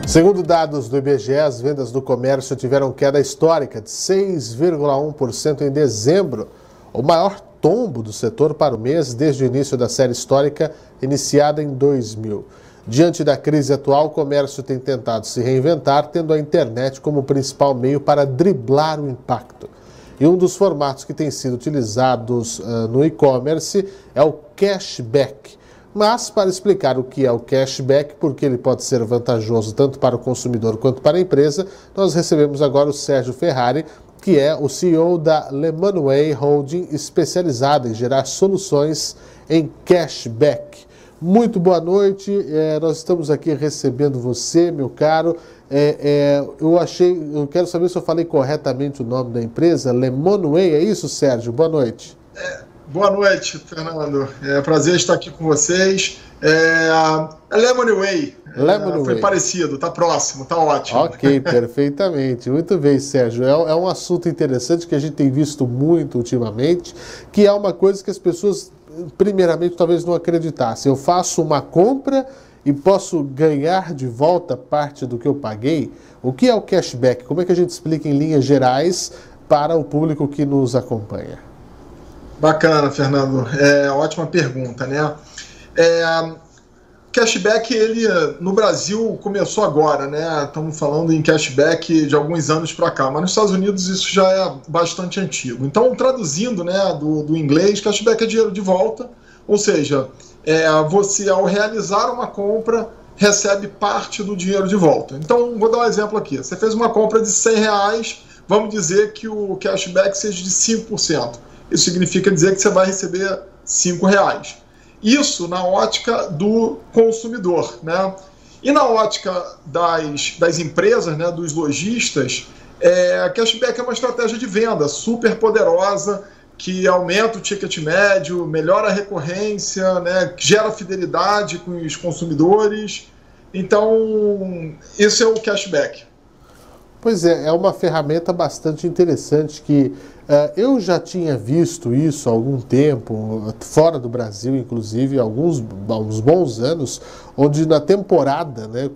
Segundo dados do IBGE, as vendas do comércio tiveram queda histórica de 6,1% em dezembro, o maior tombo do setor para o mês desde o início da série histórica iniciada em 2000. Diante da crise atual, o comércio tem tentado se reinventar, tendo a internet como principal meio para driblar o impacto. E um dos formatos que tem sido utilizados no e-commerce é o cashback. Mas, para explicar o que é o cashback, porque ele pode ser vantajoso tanto para o consumidor quanto para a empresa, nós recebemos agora o Sérgio Ferrari, que é o CEO da Lemonway Holding, especializada em gerar soluções em cashback. Muito boa noite, nós estamos aqui recebendo você, meu caro. Eu quero saber se eu falei corretamente o nome da empresa, Lemonway, é isso, Sérgio? Boa noite. Boa noite, Fernando. É um prazer estar aqui com vocês. A Lemonway. Foi parecido, tá próximo, tá ótimo. Ok, perfeitamente. Muito bem, Sérgio. É um assunto interessante que a gente tem visto muito ultimamente, que é uma coisa que as pessoas, primeiramente, talvez não acreditassem. Eu faço uma compra e posso ganhar de volta parte do que eu paguei. O que é o cashback? Como é que a gente explica em linhas gerais para o público que nos acompanha? Bacana, Fernando. Ótima pergunta, né? Cashback, ele no Brasil começou agora, né? Estamos falando em cashback de alguns anos para cá, mas nos Estados Unidos isso já é bastante antigo. Então, traduzindo, né, do inglês, cashback é dinheiro de volta, ou seja, você ao realizar uma compra recebe parte do dinheiro de volta. Então, vou dar um exemplo aqui. Você fez uma compra de R$100, vamos dizer que o cashback seja de 5%. Isso significa dizer que você vai receber R$5. Isso na ótica do consumidor, né? E na ótica das empresas, né, dos lojistas, cashback é uma estratégia de venda super poderosa, que aumenta o ticket médio, melhora a recorrência, né, gera fidelidade com os consumidores. Então, esse é o cashback. Pois é uma ferramenta bastante interessante que eu já tinha visto isso há algum tempo, fora do Brasil, inclusive, há uns bons anos, onde na temporada, né,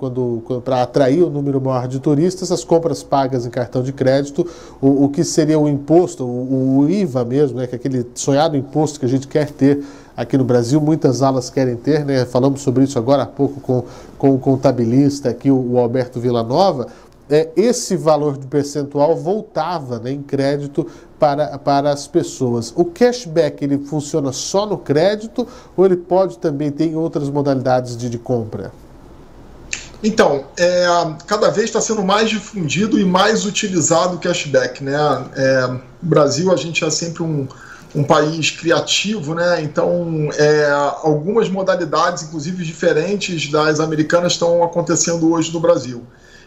para atrair o número maior de turistas, as compras pagas em cartão de crédito, o que seria o imposto, o IVA mesmo, né, que é aquele sonhado imposto que a gente quer ter aqui no Brasil, muitas alas querem ter, né, falamos sobre isso agora há pouco com o contabilista aqui, o Alberto Villanova. Esse valor de percentual voltava, né, em crédito para as pessoas. O cashback, ele funciona só no crédito ou ele pode também ter em outras modalidades de compra? Então, cada vez está sendo mais difundido e mais utilizado o cashback, né? No Brasil, a gente é sempre um país criativo, né? Então, algumas modalidades, inclusive diferentes das americanas, estão acontecendo hoje no Brasil.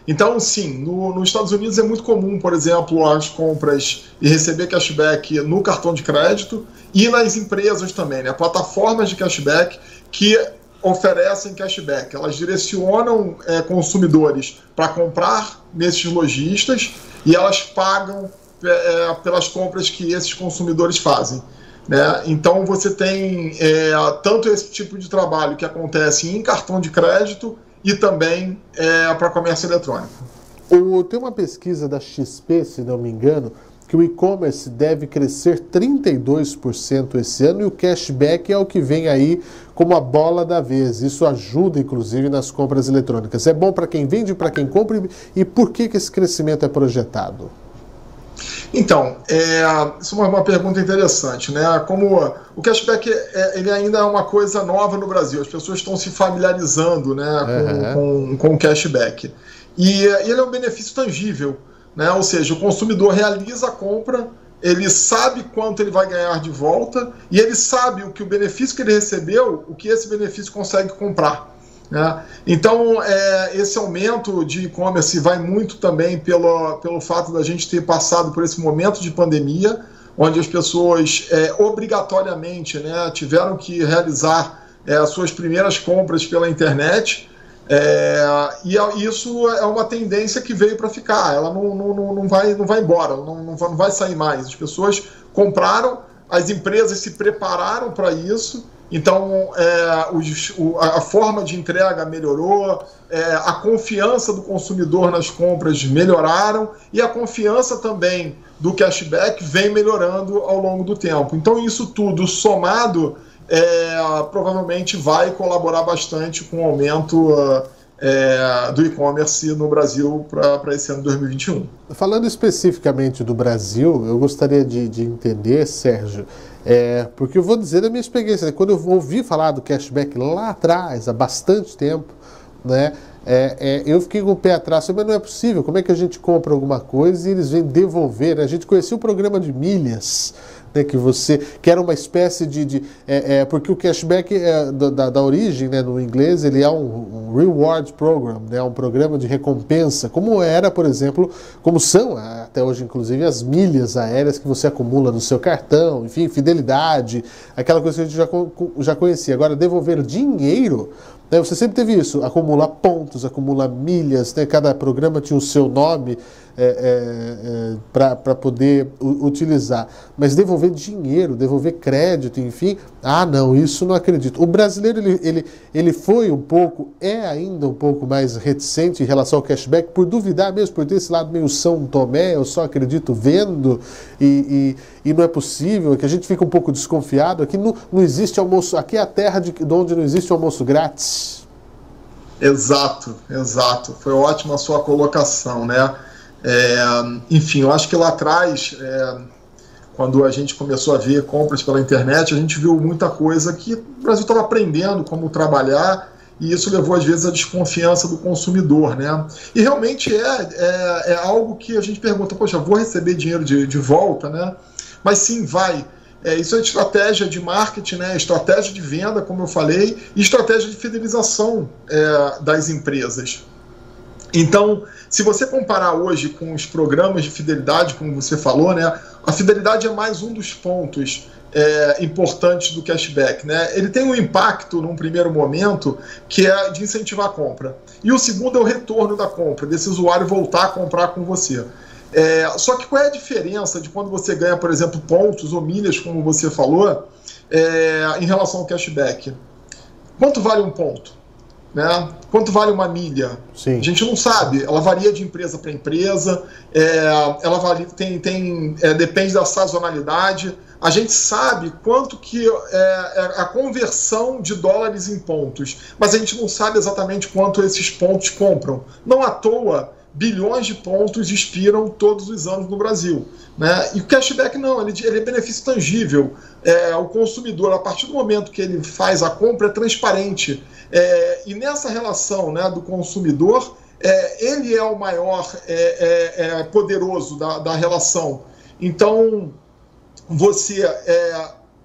Então, sim, nos Estados Unidos é muito comum, por exemplo, as compras e receber cashback no cartão de crédito e nas empresas também, né? Plataformas de cashback que oferecem cashback. Elas direcionam consumidores para comprar nesses lojistas e elas pagam pelas compras que esses consumidores fazem, né? Então, você tem tanto esse tipo de trabalho que acontece em cartão de crédito e também para comércio eletrônico. Tem uma pesquisa da XP, se não me engano, que o e-commerce deve crescer 32% esse ano e o cashback é o que vem aí como a bola da vez. Isso ajuda, inclusive, nas compras eletrônicas. É bom para quem vende, para quem compra, e por que esse crescimento é projetado? Então, isso é uma pergunta interessante, né? Como o cashback ele ainda é uma coisa nova no Brasil, as pessoas estão se familiarizando, né, com o cashback. E ele é um benefício tangível, né? Ou seja, o consumidor realiza a compra, ele sabe quanto ele vai ganhar de volta e ele sabe o benefício que ele recebeu, o que esse benefício consegue comprar, né? Então, esse aumento de e-commerce vai muito também pelo fato da gente ter passado por esse momento de pandemia, onde as pessoas obrigatoriamente, né, tiveram que realizar as suas primeiras compras pela internet, e isso é uma tendência que veio para ficar, ela não vai embora, não vai sair mais. As pessoas compraram, as empresas se prepararam para isso, Então, a forma de entrega melhorou, a confiança do consumidor nas compras melhoraram e a confiança também do cashback vem melhorando ao longo do tempo. Então, isso tudo somado provavelmente vai colaborar bastante com o aumento do e-commerce no Brasil para esse ano de 2021. Falando especificamente do Brasil, eu gostaria de entender, Sérgio, porque eu vou dizer da minha experiência, né? Quando eu ouvi falar do cashback lá atrás, há bastante tempo, né, eu fiquei com o pé atrás, mas não é possível, como é que a gente compra alguma coisa e eles vêm devolver? A gente conhecia o programa de milhas, né, que era uma espécie porque o cashback da origem, né, no inglês, ele é um reward program, né, um programa de recompensa, como era, por exemplo, como são até hoje, inclusive, as milhas aéreas que você acumula no seu cartão, enfim, fidelidade, aquela coisa que a gente já conhecia. Agora, devolver dinheiro, né, você sempre teve isso, acumula pontos, acumula milhas, né, cada programa tinha o seu nome para poder utilizar. Mas devolver dinheiro, devolver crédito, enfim, não, isso não acredito. O brasileiro, ele foi ainda um pouco mais reticente em relação ao cashback, por duvidar mesmo, por ter esse lado meio São Tomé, eu só acredito vendo, e não é possível, que a gente fica um pouco desconfiado. Aqui não existe almoço, aqui é a terra de onde não existe almoço grátis. Exato. Foi ótima a sua colocação, né? Enfim, eu acho que lá atrás, quando a gente começou a ver compras pela internet, a gente viu muita coisa que o Brasil estava aprendendo como trabalhar, e isso levou às vezes à desconfiança do consumidor, né? E realmente é algo que a gente pergunta, poxa, vou receber dinheiro de volta, né? Mas sim, vai. Isso é estratégia de marketing, né? Estratégia de venda, como eu falei, e estratégia de fidelização das empresas. Então, se você comparar hoje com os programas de fidelidade, como você falou, né, a fidelidade é mais um dos pontos importantes do cashback, né? Ele tem um impacto num primeiro momento que é de incentivar a compra. E o segundo é o retorno da compra, desse usuário voltar a comprar com você. Só que qual é a diferença de quando você ganha, por exemplo, pontos ou milhas, como você falou, em relação ao cashback? Quanto vale um ponto? Né? Quanto vale uma milha? Sim. A gente não sabe, ela varia de empresa para empresa, ela varia, depende da sazonalidade. A gente sabe quanto que a conversão de dólares em pontos, mas a gente não sabe exatamente quanto esses pontos compram. Não à toa, bilhões de pontos expiram todos os anos no Brasil, né? E o cashback não, ele é benefício tangível. O consumidor, a partir do momento que ele faz a compra, é transparente. E nessa relação, né, do consumidor, ele é o maior poderoso da relação. Então, você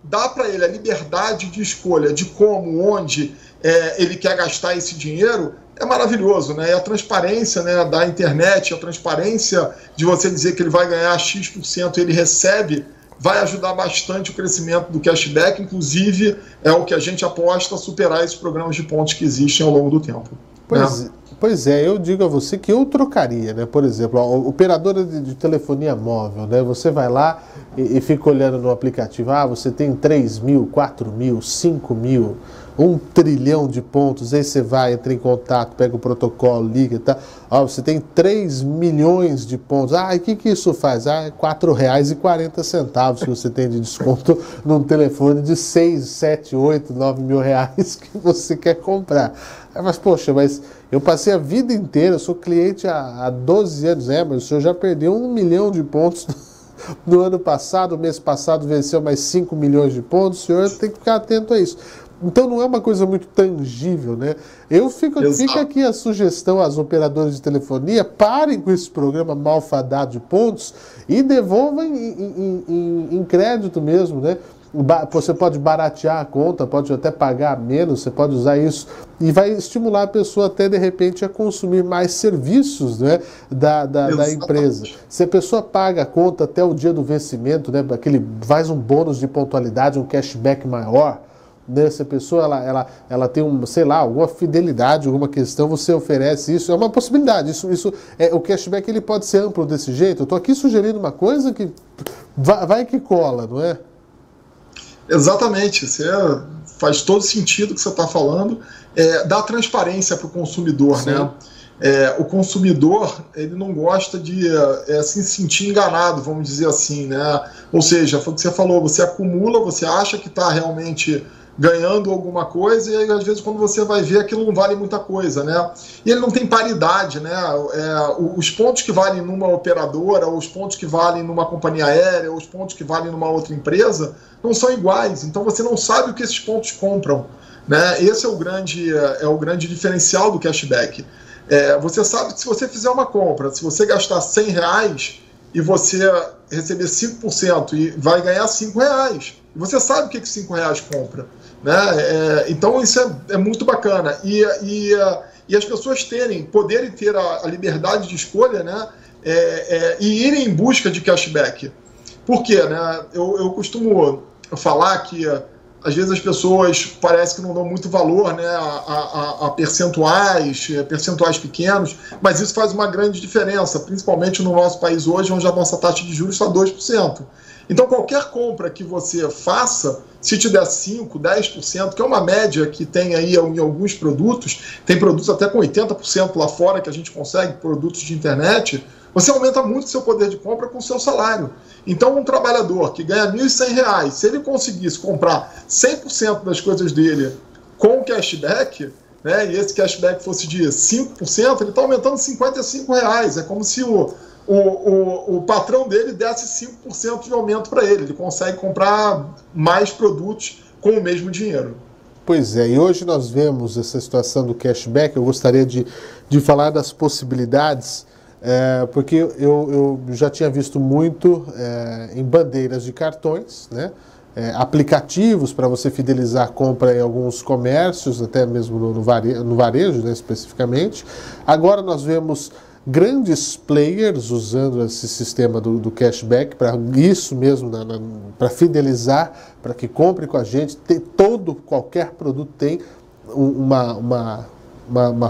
dá para ele a liberdade de escolha de como, onde ele quer gastar esse dinheiro. É maravilhoso, né? E a transparência, né, da internet, a transparência de você dizer que ele vai ganhar X% e ele recebe, vai ajudar bastante o crescimento do cashback, inclusive é o que a gente aposta a superar esses programas de pontos que existem ao longo do tempo. Pois é, eu digo a você que eu trocaria, né? Por exemplo, a operadora de telefonia móvel, né? Você vai lá e fica olhando no aplicativo, você tem 3 mil, 4 mil, 5 mil, 1 trilhão de pontos, aí você vai, entra em contato, pega o protocolo, liga, tá? Você tem 3 milhões de pontos. E o que isso faz? É R$ 4,40 que você tem de desconto num telefone de 6, 7, 8, 9 mil reais que você quer comprar. Mas, poxa, eu passei a vida inteira, eu sou cliente há 12 anos, mas o senhor já perdeu 1 milhão de pontos no ano passado, o mês passado venceu mais 5 milhões de pontos, o senhor tem que ficar atento a isso. Então não é uma coisa muito tangível, né? Fica aqui a sugestão às operadoras de telefonia, parem com esse programa malfadado de pontos e devolvam em crédito mesmo, né? Você pode baratear a conta, pode até pagar menos, você pode usar isso e vai estimular a pessoa até de repente a consumir mais serviços, né, da empresa. Se a pessoa paga a conta até o dia do vencimento, né, faz um bônus de pontualidade, um cashback maior, né, se a pessoa ela tem alguma fidelidade, alguma questão, você oferece isso, é uma possibilidade. O cashback ele pode ser amplo desse jeito. Eu estou aqui sugerindo uma coisa que vai que cola, não é? Exatamente, você faz todo sentido o que você está falando, dá transparência para o consumidor, né? O consumidor, ele não gosta de se sentir enganado, vamos dizer assim, né? Ou seja, foi o que você falou, você acumula, você acha que está realmente ganhando alguma coisa, e aí, às vezes, quando você vai ver, aquilo não vale muita coisa, né? E ele não tem paridade, né? Os pontos que valem numa operadora, ou os pontos que valem numa companhia aérea, ou os pontos que valem numa outra empresa, não são iguais. Então, você não sabe o que esses pontos compram, né? Esse é o grande diferencial do cashback. Você sabe que se você fizer uma compra, se você gastar R$100 e você receber 5% e vai ganhar R$5, você sabe o que R$5 compra, né? Então isso é muito bacana, e as pessoas poderem ter a liberdade de escolha, né? E irem em busca de cashback. Por quê, né? Eu costumo falar que às vezes as pessoas parece que não dão muito valor, né, a percentuais pequenos, mas isso faz uma grande diferença, principalmente no nosso país hoje, onde a nossa taxa de juros está 2%. Então, qualquer compra que você faça, se te der 5%, 10%, que é uma média que tem aí em alguns produtos, tem produtos até com 80% lá fora que a gente consegue, produtos de internet, você aumenta muito o seu poder de compra com o seu salário. Então, um trabalhador que ganha R$1.100, se ele conseguisse comprar 100% das coisas dele com cashback, né, e esse cashback fosse de 5%, ele está aumentando R$55. É como se o patrão dele desse 5% de aumento para ele. Ele consegue comprar mais produtos com o mesmo dinheiro. Pois é, e hoje nós vemos essa situação do cashback. Eu gostaria de falar das possibilidades, porque eu já tinha visto muito em bandeiras de cartões, né? Aplicativos para você fidelizar a compra em alguns comércios, até mesmo no varejo, né, especificamente. Agora nós vemos grandes players usando esse sistema do cashback para isso mesmo, para fidelizar, para que compre com a gente. Qualquer produto tem uma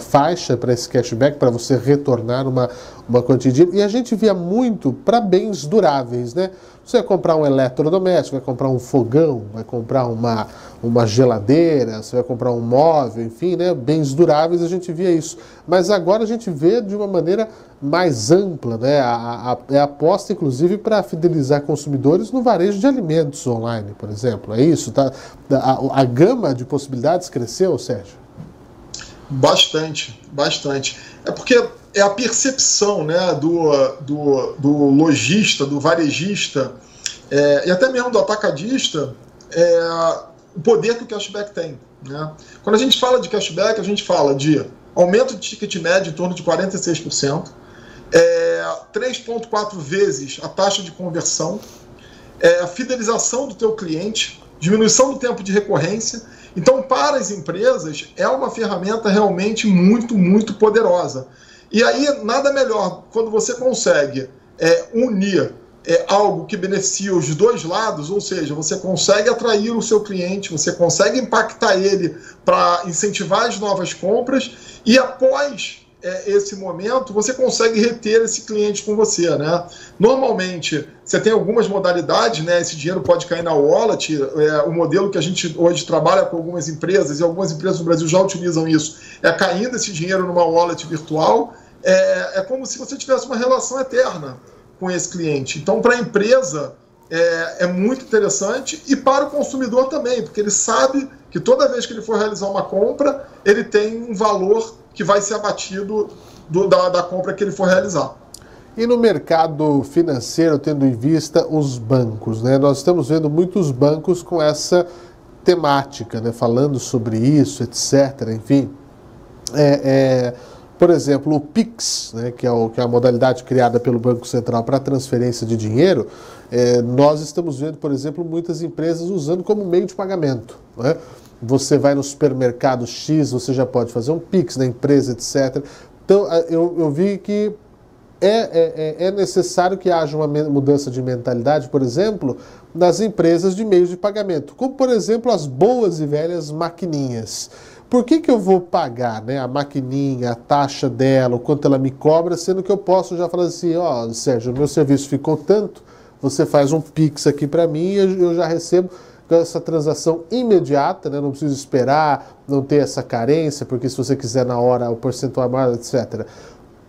faixa para esse cashback, para você retornar uma quantia de dinheiro. E a gente via muito para bens duráveis, né? Você vai comprar um eletrodoméstico, vai comprar um fogão, vai comprar uma geladeira, você vai comprar um móvel, enfim, né? Bens duráveis, a gente via isso. Mas agora a gente vê de uma maneira mais ampla, né? É aposta, inclusive, para fidelizar consumidores no varejo de alimentos online, por exemplo. É isso? Tá? A gama de possibilidades cresceu, Sérgio? Bastante, bastante. É porque é a percepção, né, do lojista, do varejista, e até mesmo do atacadista, o poder que o cashback tem, né? Quando a gente fala de cashback, a gente fala de aumento de ticket médio em torno de 46%, 3,4 vezes a taxa de conversão, a fidelização do teu cliente, diminuição do tempo de recorrência. Então, para as empresas, é uma ferramenta realmente muito, muito poderosa. E aí, nada melhor quando você consegue unir algo que beneficia os dois lados, ou seja, você consegue atrair o seu cliente, você consegue impactar ele para incentivar as novas compras, e após esse momento, você consegue reter esse cliente com você, né? Normalmente, você tem algumas modalidades, né? Esse dinheiro pode cair na wallet, o modelo que a gente hoje trabalha com algumas empresas, e algumas empresas no Brasil já utilizam isso, caindo esse dinheiro numa wallet virtual, é como se você tivesse uma relação eterna com esse cliente. Então, para a empresa, é muito interessante, e para o consumidor também, porque ele sabe que toda vez que ele for realizar uma compra, ele tem um valor que vai ser abatido da compra que ele for realizar. E no mercado financeiro, tendo em vista os bancos, né? Nós estamos vendo muitos bancos com essa temática, né? Falando sobre isso, etc. Enfim, por exemplo, o Pix, né? que é a modalidade criada pelo Banco Central para transferência de dinheiro, nós estamos vendo, por exemplo, muitas empresas usando como meio de pagamento, né? Você vai no supermercado X, você já pode fazer um Pix na empresa, etc. Então, eu vi que é necessário que haja uma mudança de mentalidade, por exemplo, nas empresas de meios de pagamento, como, por exemplo, as boas e velhas maquininhas. Por que eu vou pagar, né, a maquininha, a taxa dela, o quanto ela me cobra, sendo que eu posso já falar assim, Sérgio, o meu serviço ficou tanto, você faz um Pix aqui para mim e eu já recebo com essa transação imediata, né? Não precisa esperar, não ter essa carência, porque se você quiser na hora o percentual é maior, etc.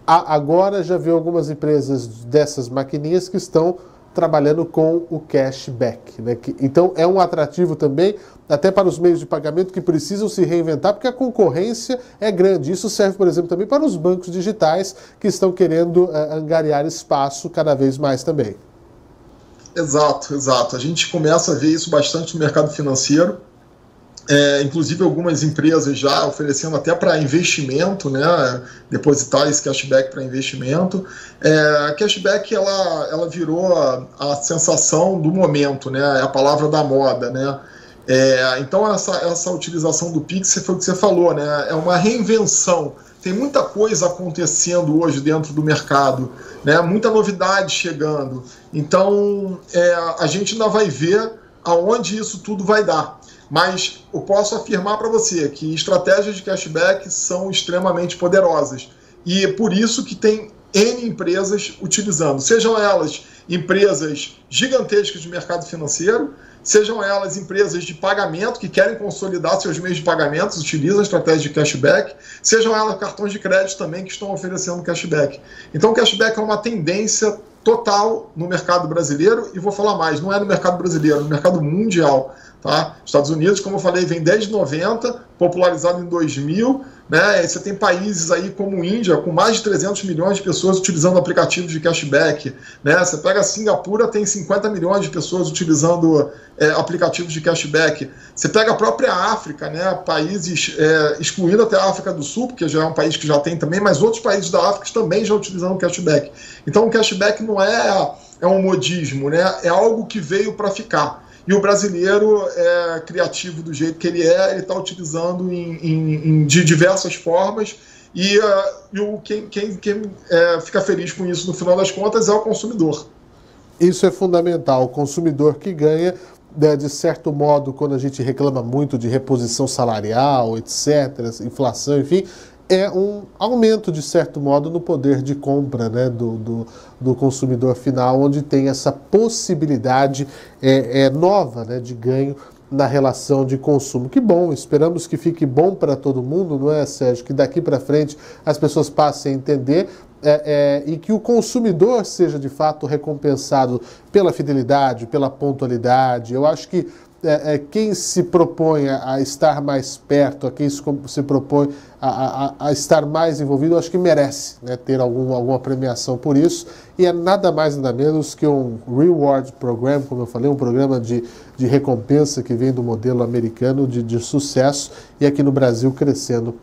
Agora já vi algumas empresas dessas maquininhas que estão trabalhando com o cashback, né? Então é um atrativo também, até para os meios de pagamento que precisam se reinventar, porque a concorrência é grande. Isso serve, por exemplo, também para os bancos digitais que estão querendo angariar espaço cada vez mais também. Exato, exato. A gente começa a ver isso bastante no mercado financeiro. Inclusive algumas empresas já oferecendo até para investimento, né, depositar esse cashback para investimento. A cashback ela virou a sensação do momento, né, é a palavra da moda, né. Então essa utilização do Pix foi o que você falou, né, é uma reinvenção. Tem muita coisa acontecendo hoje dentro do mercado, né, muita novidade chegando. Então a gente ainda vai ver aonde isso tudo vai dar. Mas eu posso afirmar para você que estratégias de cashback são extremamente poderosas. E por isso que tem N empresas utilizando. Sejam elas empresas gigantescas de mercado financeiro, sejam elas empresas de pagamento que querem consolidar seus meios de pagamentos, utilizam a estratégia de cashback, sejam elas cartões de crédito também que estão oferecendo cashback. Então o cashback é uma tendência total no mercado brasileiro, e vou falar mais, não é no mercado brasileiro, é no mercado mundial. Tá? Estados Unidos, como eu falei, vem desde 90, popularizado em 2000, né? Você tem países aí como Índia, com mais de 300 milhões de pessoas utilizando aplicativos de cashback, né? Você pega a Singapura, tem 50 milhões de pessoas utilizando aplicativos de cashback. Você pega a própria África, né? Países, excluindo até a África do Sul, porque já é um país que já tem também, mas outros países da África também já utilizando cashback. Então o cashback não é um modismo, né? É algo que veio para ficar. E o brasileiro é criativo do jeito que ele está utilizando de diversas formas, e quem fica feliz com isso no final das contas é o consumidor. Isso é fundamental, o consumidor que ganha, de certo modo, quando a gente reclama muito de reposição salarial, etc., inflação, enfim, é um aumento, de certo modo, no poder de compra, né, do consumidor final, onde tem essa possibilidade nova, né, de ganho na relação de consumo. Que bom, esperamos que fique bom para todo mundo, não é, Sérgio? Que daqui para frente as pessoas passem a entender e que o consumidor seja, de fato, recompensado pela fidelidade, pela pontualidade. Eu acho que quem se propõe a estar mais perto, a quem se propõe a estar mais envolvido, acho que merece, né, ter alguma premiação por isso. E é nada mais nada menos que um Reward Program, como eu falei, um programa de recompensa que vem do modelo americano de sucesso, e aqui no Brasil crescendo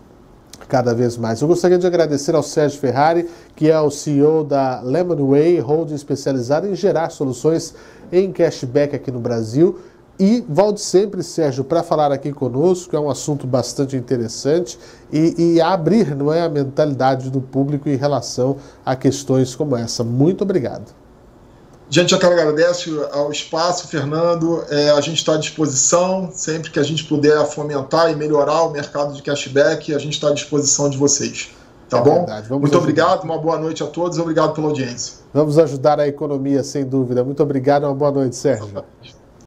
cada vez mais. Eu gostaria de agradecer ao Sérgio Ferrari, que é o CEO da Lemonway, holding especializada em gerar soluções em cashback aqui no Brasil. E volte sempre, Sérgio, para falar aqui conosco, é um assunto bastante interessante e abrir, não é, a mentalidade do público em relação a questões como essa. Muito obrigado. Gente, eu quero agradecer ao espaço, Fernando. A gente está à disposição, sempre que a gente puder fomentar e melhorar o mercado de cashback, a gente está à disposição de vocês. Tá bom? Muito obrigado, uma boa noite a todos, obrigado pela audiência. Vamos ajudar a economia, sem dúvida. Muito obrigado, uma boa noite, Sérgio.